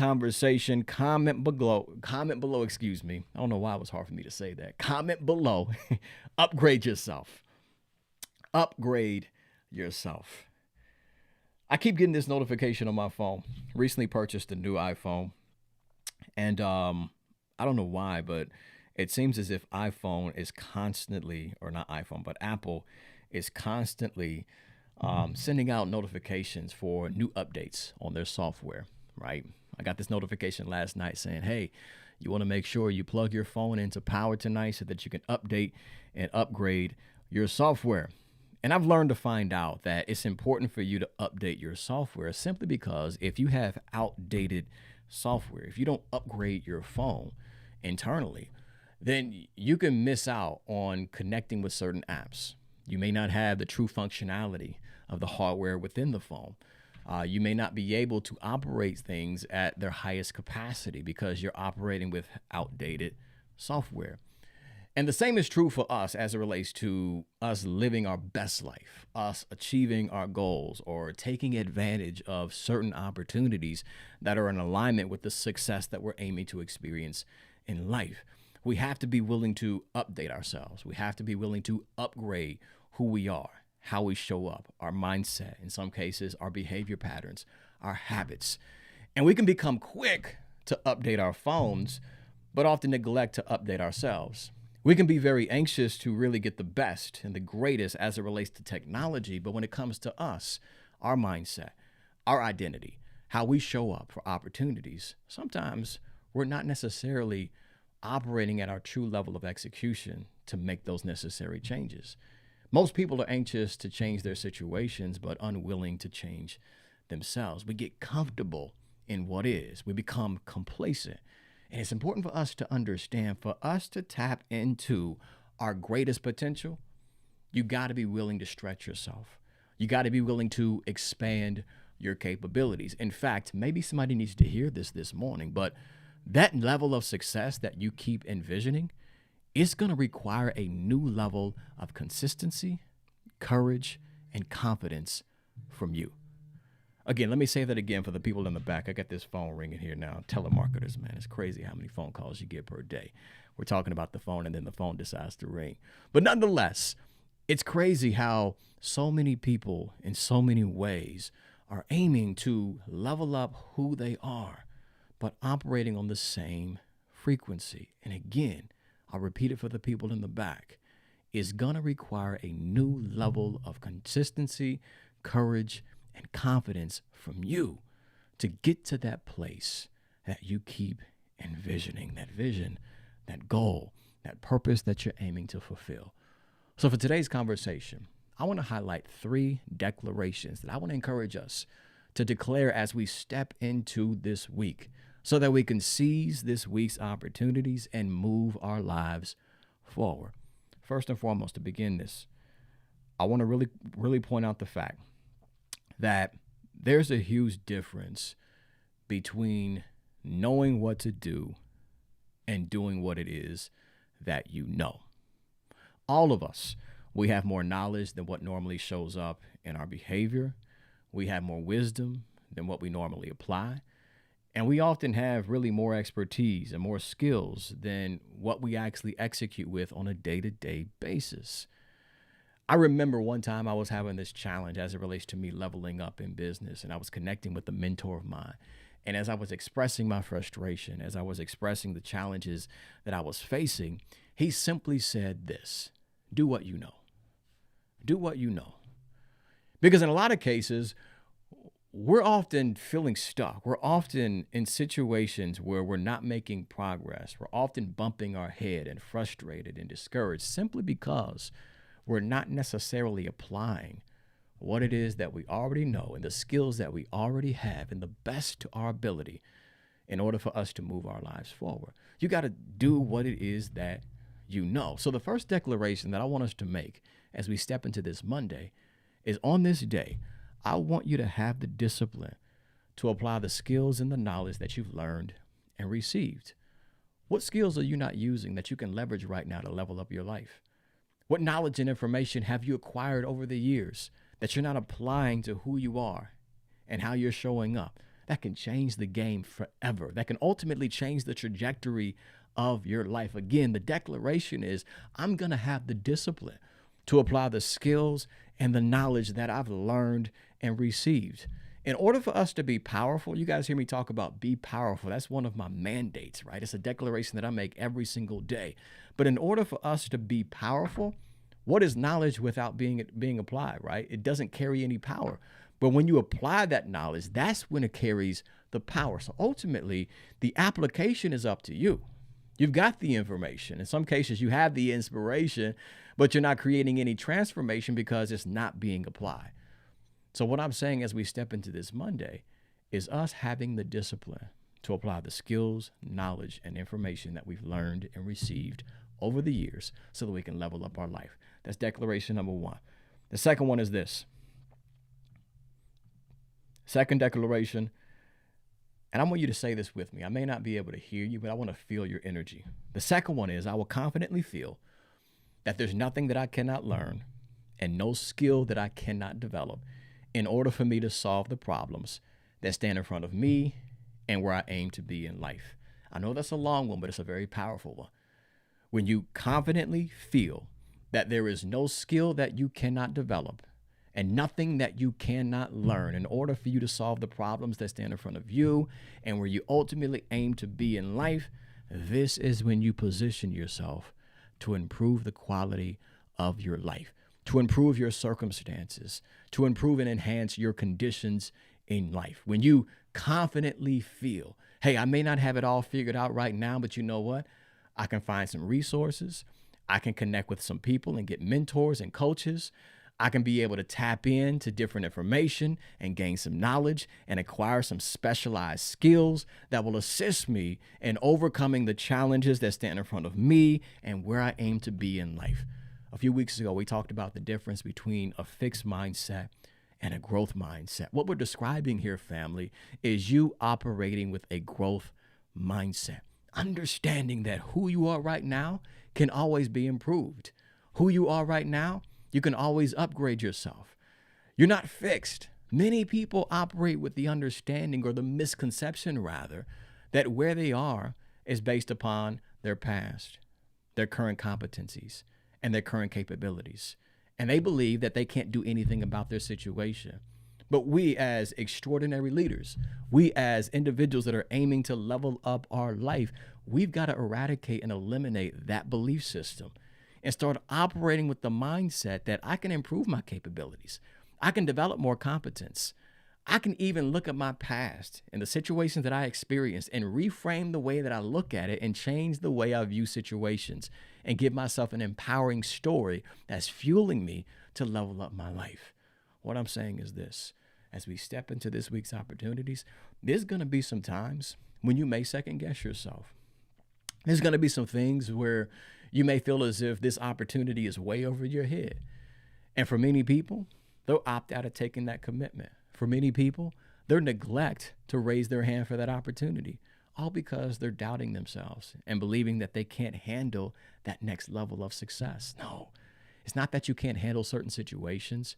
Conversation, comment below, excuse me. I don't know why it was hard for me to say that. Comment below. Upgrade yourself. Upgrade yourself. I keep getting this notification on my phone. Recently purchased a new iPhone, and I don't know why, but it seems as if iPhone is constantly, or not iPhone, but Apple is constantly sending out notifications for new updates on their software, right? I got this notification last night saying, hey, you want to make sure you plug your phone into power tonight so that you can update and upgrade your software. And I've learned to find out that it's important for you to update your software simply because if you have outdated software, if you don't upgrade your phone internally, then you can miss out on connecting with certain apps. You may not have the true functionality of the hardware within the phone. You may not be able to operate things at their highest capacity because you're operating with outdated software. And the same is true for us as it relates to us living our best life, us achieving our goals, or taking advantage of certain opportunities that are in alignment with the success that we're aiming to experience in life. We have to be willing to update ourselves. We have to be willing to upgrade who we are, how we show up, our mindset, in some cases, our behavior patterns, our habits. And we can become quick to update our phones, but often neglect to update ourselves. We can be very anxious to really get the best and the greatest as it relates to technology, but when it comes to us, our mindset, our identity, how we show up for opportunities, sometimes we're not necessarily operating at our true level of execution to make those necessary changes. Most people are anxious to change their situations, but unwilling to change themselves. We get comfortable in what is. We become complacent. And it's important for us to understand, for us to tap into our greatest potential, you got to be willing to stretch yourself. You got to be willing to expand your capabilities. In fact, maybe somebody needs to hear this morning, but that level of success that you keep envisioning is going to require a new level of consistency, courage, and confidence from you. Again, let me say that again for the people in the back. I got this phone ringing here now. Telemarketers, man, it's crazy how many phone calls you get per day. We're talking about the phone and then the phone decides to ring. But nonetheless, it's crazy how so many people in so many ways are aiming to level up who they are, but operating on the same frequency. And again, I'll repeat it for the people in the back, is going to require a new level of consistency, courage, and confidence from you to get to that place that you keep envisioning, that vision, that goal, that purpose that you're aiming to fulfill. So for today's conversation, I want to highlight 3 declarations that I want to encourage us to declare as we step into this week so that we can seize this week's opportunities and move our lives forward. First and foremost, to begin this, I want to really point out the fact that there's a huge difference between knowing what to do and doing what it is that you know. All of us, we have more knowledge than what normally shows up in our behavior. We have more wisdom than what we normally apply. And we often have really more expertise and more skills than what we actually execute with on a day-to-day basis. I remember one time I was having this challenge as it relates to me leveling up in business, and I was connecting with a mentor of mine. And as I was expressing my frustration, as I was expressing the challenges that I was facing, he simply said this: do what you know. Do what you know. Because in a lot of cases, we're often feeling stuck. We're often in situations where we're not making progress. We're often bumping our head and frustrated and discouraged simply because we're not necessarily applying what it is that we already know and the skills that we already have and the best to our ability in order for us to move our lives forward. You got to do what it is that you know. So the first declaration that I want us to make as we step into this Monday is, on this day, I want you to have the discipline to apply the skills and the knowledge that you've learned and received. What skills are you not using that you can leverage right now to level up your life? What knowledge and information have you acquired over the years that you're not applying to who you are and how you're showing up, that can change the game forever, that can ultimately change the trajectory of your life. Again, the declaration is, I'm going to have the discipline to apply the skills and the knowledge that I've learned and received. In order for us to be powerful, you guys hear me talk about be powerful. That's one of my mandates, right? It's a declaration that I make every single day. But in order for us to be powerful, what is knowledge without being applied, right? It doesn't carry any power. But when you apply that knowledge, that's when it carries the power. So ultimately, the application is up to you. You've got the information. In some cases, you have the inspiration, but you're not creating any transformation because it's not being applied. So what I'm saying as we step into this Monday is us having the discipline to apply the skills, knowledge, and information that we've learned and received over the years so that we can level up our life. That's declaration number one. The second one is this. Second declaration, and I want you to say this with me. I may not be able to hear you, but I want to feel your energy. The second one is, I will confidently feel that there's nothing that I cannot learn and no skill that I cannot develop in order for me to solve the problems that stand in front of me and where I aim to be in life. I know that's a long one, but it's a very powerful one. When you confidently feel that there is no skill that you cannot develop and nothing that you cannot learn in order for you to solve the problems that stand in front of you and where you ultimately aim to be in life, this is when you position yourself to improve the quality of your life, to improve your circumstances, to improve and enhance your conditions in life. When you confidently feel, hey, I may not have it all figured out right now, but you know what? I can find some resources. I can connect with some people and get mentors and coaches. I can be able to tap into different information and gain some knowledge and acquire some specialized skills that will assist me in overcoming the challenges that stand in front of me and where I aim to be in life. A few weeks ago, we talked about the difference between a fixed mindset and a growth mindset. What we're describing here, family, is you operating with a growth mindset, understanding that who you are right now can always be improved. Who you are right now, you can always upgrade yourself. You're not fixed. Many people operate with the understanding, or the misconception rather, that where they are is based upon their past, their current competencies, and their current capabilities. And they believe that they can't do anything about their situation. But we as extraordinary leaders, we as individuals that are aiming to level up our life, we've got to eradicate and eliminate that belief system and start operating with the mindset that I can improve my capabilities. I can develop more competence. I can even look at my past and the situations that I experienced and reframe the way that I look at it and change the way I view situations and give myself an empowering story that's fueling me to level up my life. What I'm saying is this: as we step into this week's opportunities, there's going to be some times when you may second guess yourself. There's going to be some things where you may feel as if this opportunity is way over your head. And for many people, they'll opt out of taking that commitment. For many people, they'll neglect to raise their hand for that opportunity, all because they're doubting themselves and believing that they can't handle that next level of success. No, it's not that you can't handle certain situations.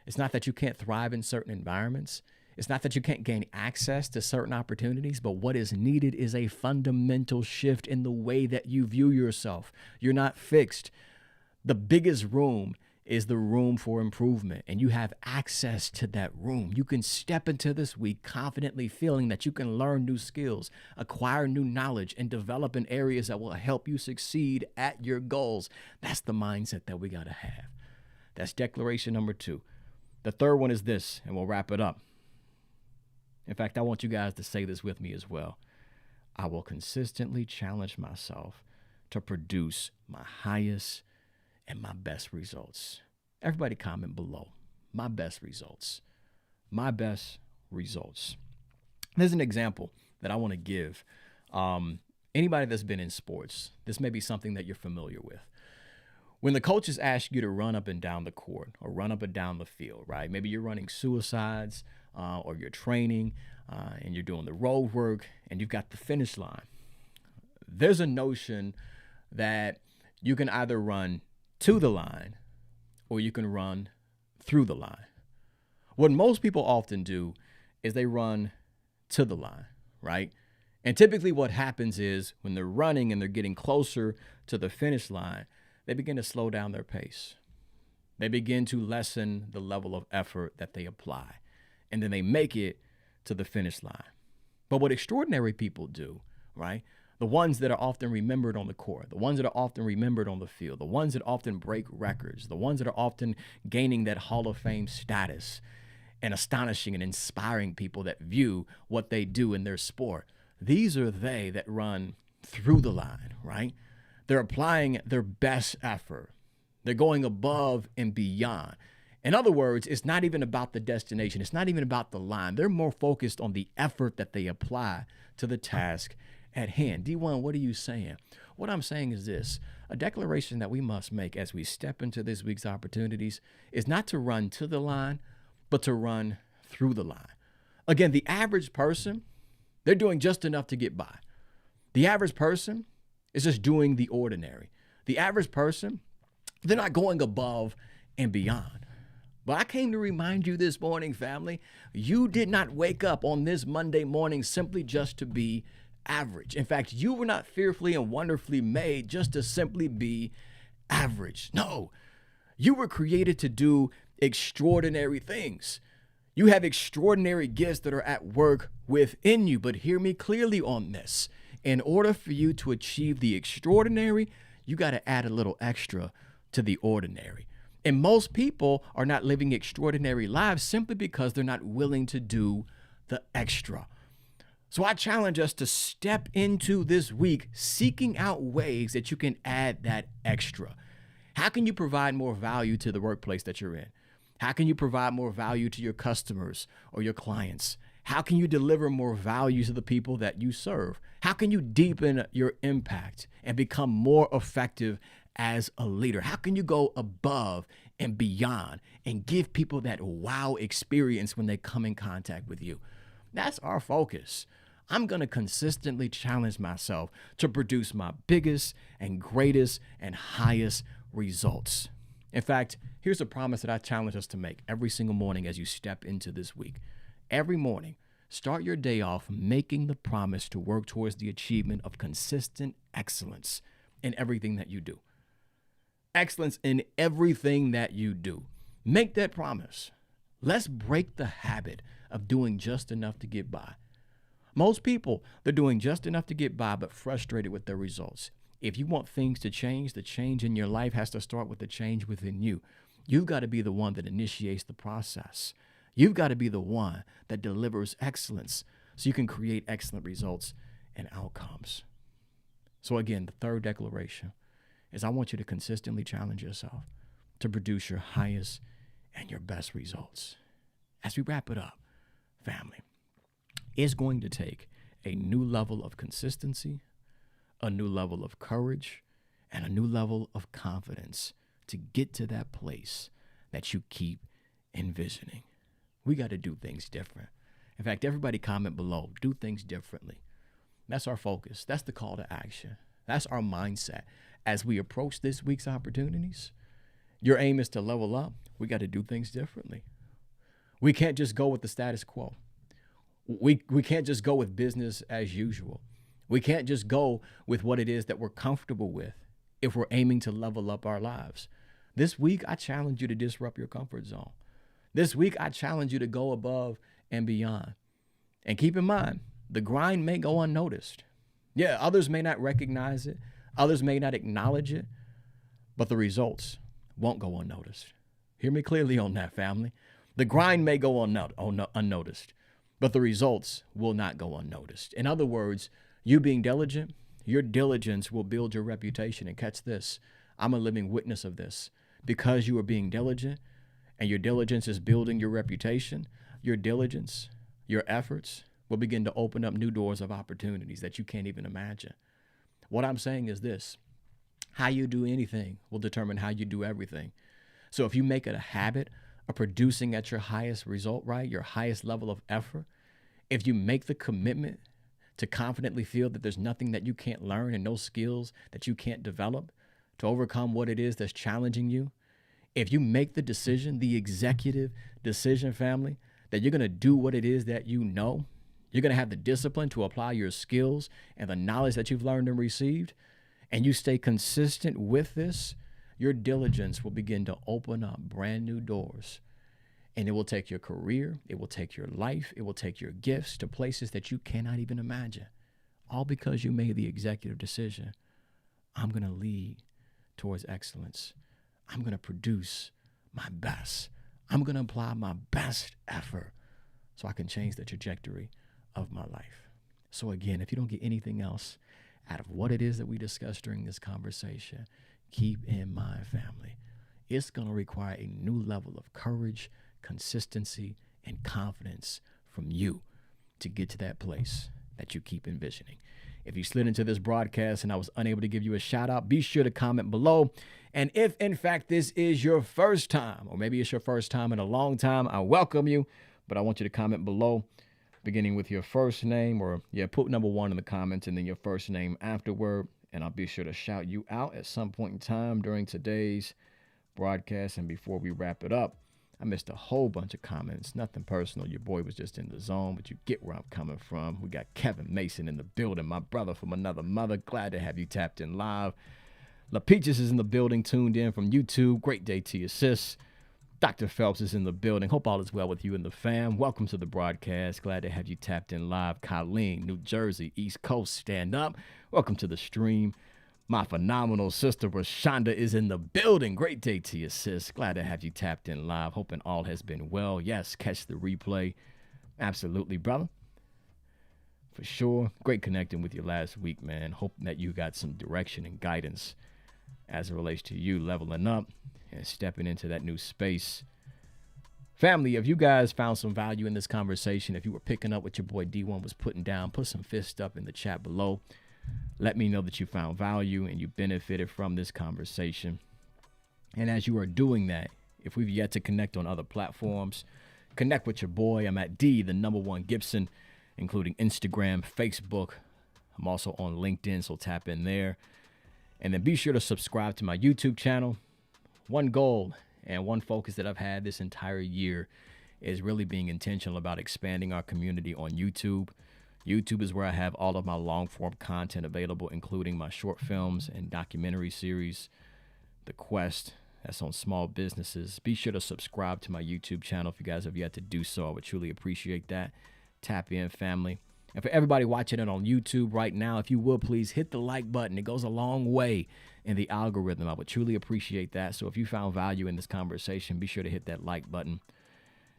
It's not that you can't thrive in certain environments. It's not that you can't gain access to certain opportunities, but what is needed is a fundamental shift in the way that you view yourself. You're not fixed. The biggest room is the room for improvement, and you have access to that room. You can step into this week confidently feeling that you can learn new skills, acquire new knowledge, and develop in areas that will help you succeed at your goals. That's the mindset that we got to have. That's declaration number 2. The third one is this, and we'll wrap it up. In fact, I want you guys to say this with me as well. I will consistently challenge myself to produce my highest and my best results. Everybody comment below. My best results. My best results. There's an example that I want to give. Anybody that's been in sports, this may be something that you're familiar with. When the coaches ask you to run up and down the court or run up and down the field, right? Maybe you're running suicides or you're training and you're doing the road work and you've got the finish line. There's a notion that you can either run to the line or you can run through the line. What most people often do is they run to the line, right? And typically what happens is when they're running and they're getting closer to the finish line, they begin to slow down their pace. They begin to lessen the level of effort that they apply. And then they make it to the finish line. But what extraordinary people do, right? The ones that are often remembered on the court, the ones that are often remembered on the field, the ones that often break records, the ones that are often gaining that Hall of Fame status and astonishing and inspiring people that view what they do in their sport. These are they that run through the line, right? They're applying their best effort. They're going above and beyond. In other words, it's not even about the destination. It's not even about the line. They're more focused on the effort that they apply to the task at hand. D1, what are you saying? What I'm saying is this: a declaration that we must make as we step into this week's opportunities is not to run to the line, but to run through the line. Again, the average person, they're doing just enough to get by. The average person is just doing the ordinary. The average person, they're not going above and beyond. But I came to remind you this morning, family, you did not wake up on this Monday morning simply just to be average. In fact, you were not fearfully and wonderfully made just to simply be average. No, you were created to do extraordinary things. You have extraordinary gifts that are at work within you. But hear me clearly on this. In order for you to achieve the extraordinary, you got to add a little extra to the ordinary. And most people are not living extraordinary lives simply because they're not willing to do the extra. So I challenge us to step into this week seeking out ways that you can add that extra. How can you provide more value to the workplace that you're in? How can you provide more value to your customers or your clients? How can you deliver more value to the people that you serve? How can you deepen your impact and become more effective as a leader? How can you go above and beyond and give people that wow experience when they come in contact with you? That's our focus. I'm going to consistently challenge myself to produce my biggest and greatest and highest results. In fact, here's a promise that I challenge us to make every single morning as you step into this week. Every morning, start your day off making the promise to work towards the achievement of consistent excellence in everything that you do. Excellence in everything that you do. Make that promise. Let's break the habit of doing just enough to get by. Most people, they're doing just enough to get by, but frustrated with their results. If you want things to change, the change in your life has to start with the change within you. You've got to be the one that initiates the process. You've got to be the one that delivers excellence so you can create excellent results and outcomes. So again, the third declaration is I want you to consistently challenge yourself to produce your highest and your best results. As we wrap it up, family, it's going to take a new level of consistency, a new level of courage, and a new level of confidence to get to that place that you keep envisioning. We got to do things different. In fact, everybody comment below, do things differently. That's our focus. That's the call to action. That's our mindset. As we approach this week's opportunities, your aim is to level up. We got to do things differently. We can't just go with the status quo. We can't just go with business as usual. We can't just go with what it is that we're comfortable with if we're aiming to level up our lives. This week, I challenge you to disrupt your comfort zone. This week, I challenge you to go above and beyond. And keep in mind, the grind may go unnoticed. Yeah, others may not recognize it. Others may not acknowledge it, but the results won't go unnoticed. Hear me clearly on that, family. The grind may go unnoticed, but the results will not go unnoticed. In other words, you being diligent, your diligence will build your reputation. And catch this, I'm a living witness of this. Because you are being diligent and your diligence is building your reputation, your diligence, your efforts will begin to open up new doors of opportunities that you can't even imagine. What I'm saying is this: how you do anything will determine how you do everything. So if you make it a habit of producing at your highest result, right, your highest level of effort, if you make the commitment to confidently feel that there's nothing that you can't learn and no skills that you can't develop to overcome what it is that's challenging you, if you make the decision, the executive decision, family, that you're going to do what it is that you know, You're going to have the discipline to apply your skills and the knowledge that you've learned and received, and you stay consistent with this, your diligence will begin to open up brand new doors. And it will take your career, it will take your life, it will take your gifts to places that you cannot even imagine. All because you made the executive decision. I'm going to lead towards excellence. I'm going to produce my best. I'm going to apply my best effort so I can change the trajectory of my life. So again, if you don't get anything else out of what it is that we discussed during this conversation, keep in mind, family, it's going to require a new level of courage, consistency, and confidence from you to get to that place that you keep envisioning. If you slid into this broadcast and I was unable to give you a shout out, be sure to comment below. And if in fact this is your first time, or maybe it's your first time in a long time, I welcome you, but I want you to comment below, beginning with your first name, or put number 1 in the comments and then your first name afterward. And I'll be sure to shout you out at some point in time during today's broadcast. And before we wrap it up, I missed a whole bunch of comments. Nothing personal. Your boy was just in the zone, but you get where I'm coming from. We got Kevin Mason in the building, my brother from another mother. Glad to have you tapped in live. La Peaches is in the building, tuned in from YouTube. Great day to you, sis. Dr. Phelps is in the building. Hope all is well with you and the fam. Welcome to the broadcast. Glad to have you tapped in live. Colleen, New Jersey, East Coast, stand up. Welcome to the stream. My phenomenal sister Rashonda is in the building. Great day to you, sis. Glad to have you tapped in live. Hoping all has been well. Yes, catch the replay. Absolutely, brother. For sure. Great connecting with you last week, man. Hope that you got some direction and guidance as it relates to you leveling up and stepping into that new space. Family, if you guys found some value in this conversation, if you were picking up what your boy D1 was putting down, put some fist up in the chat below. Let me know that you found value and you benefited from this conversation. And as you are doing that, if we've yet to connect on other platforms, connect with your boy. I'm at #1 Gibson, including Instagram, Facebook. I'm also on LinkedIn, so tap in there. And then be sure to subscribe to my YouTube channel. One goal and one focus that I've had this entire year is really being intentional about expanding our community on YouTube. YouTube is where I have all of my long-form content available, including my short films and documentary series, The Quest, that's on small businesses. Be sure to subscribe to my YouTube channel if you guys have yet to do so. I would truly appreciate that. Tap in, family. And for everybody watching it on YouTube right now, if you would, please hit the like button. It goes a long way in the algorithm. I would truly appreciate that. So if you found value in this conversation, be sure to hit that like button.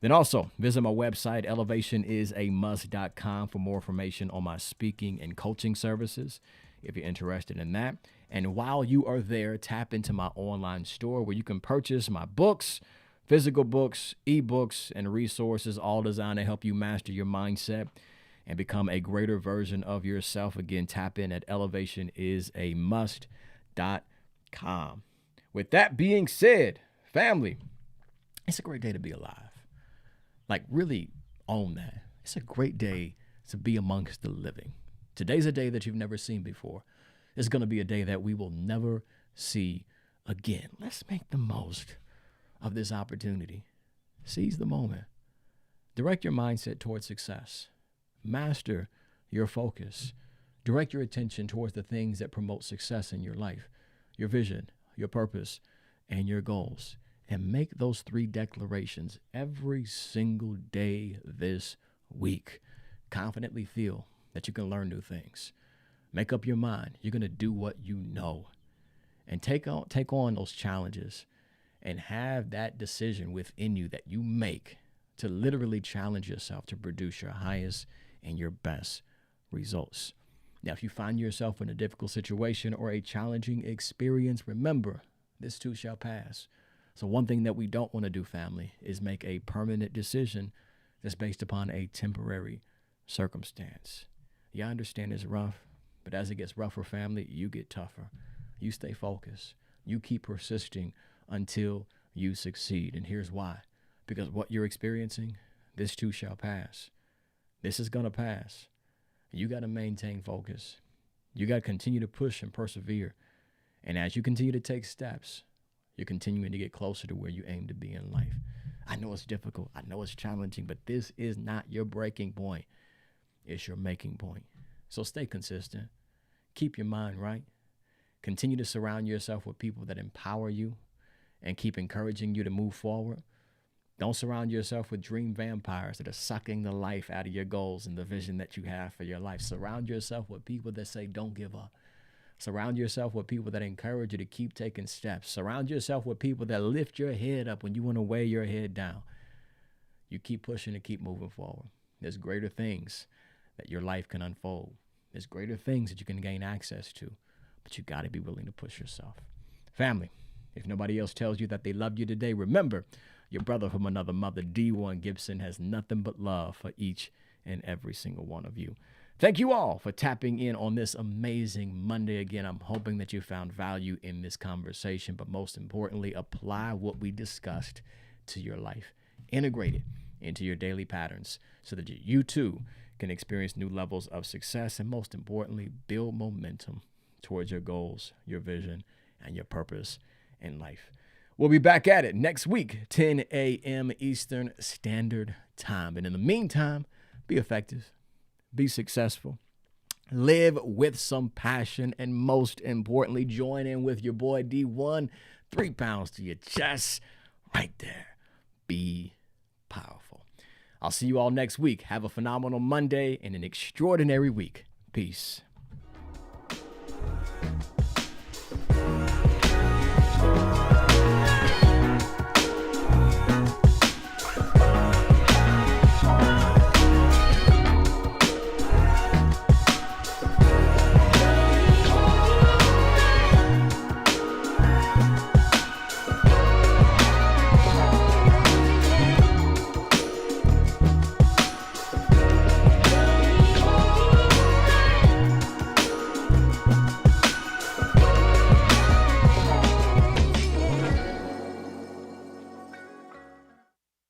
Then also visit my website, elevationisamust.com, for more information on my speaking and coaching services if you're interested in that. And while you are there, tap into my online store where you can purchase my books, physical books, ebooks, and resources, all designed to help you master your mindset and become a greater version of yourself. Again, tap in at elevationisamust.com. With that being said, family, it's a great day to be alive. Like, really own that. It's a great day to be amongst the living. Today's a day that you've never seen before. It's going to be a day that we will never see again. Let's make the most of this opportunity. Seize the moment. Direct your mindset towards success. Master your focus. Direct your attention towards the things that promote success in your life, your vision, your purpose, and your goals. And make those 3 declarations every single day this week. Confidently feel that you can learn new things. Make up your mind. You're going to do what you know. And take on those challenges and have that decision within you that you make to literally challenge yourself to produce your highest and your best results. Now, if you find yourself in a difficult situation or a challenging experience, remember, this too shall pass. So one thing that we don't want to do, family, is make a permanent decision that's based upon a temporary circumstance. Yeah, I understand it's rough, but as it gets rougher, family, you get tougher. You stay focused. You keep persisting until you succeed. And here's why. Because what you're experiencing, this too shall pass. This is going to pass. You got to maintain focus. You got to continue to push and persevere. And as you continue to take steps, you're continuing to get closer to where you aim to be in life. I know it's difficult. I know it's challenging, but this is not your breaking point. It's your making point. So stay consistent. Keep your mind right. Continue to surround yourself with people that empower you and keep encouraging you to move forward. Don't surround yourself with dream vampires that are sucking the life out of your goals and the vision that you have for your life. Surround yourself with people that say, don't give up. Surround yourself with people that encourage you to keep taking steps. Surround yourself with people that lift your head up when you want to weigh your head down. You keep pushing and keep moving forward. There's greater things that your life can unfold. There's greater things that you can gain access to, but you got to be willing to push yourself. Family, if nobody else tells you that they love you today, remember, your brother from another mother, D1 Gibson, has nothing but love for each and every single one of you. Thank you all for tapping in on this amazing Monday. Again, I'm hoping that you found value in this conversation, but most importantly, apply what we discussed to your life. Integrate it into your daily patterns so that you too can experience new levels of success and, most importantly, build momentum towards your goals, your vision, and your purpose in life. We'll be back at it next week, 10 a.m. Eastern Standard Time. And in the meantime, be effective, be successful, live with some passion, and most importantly, join in with your boy D1. 3 pounds to your chest, right there. Be powerful. I'll see you all next week. Have a phenomenal Monday and an extraordinary week. Peace.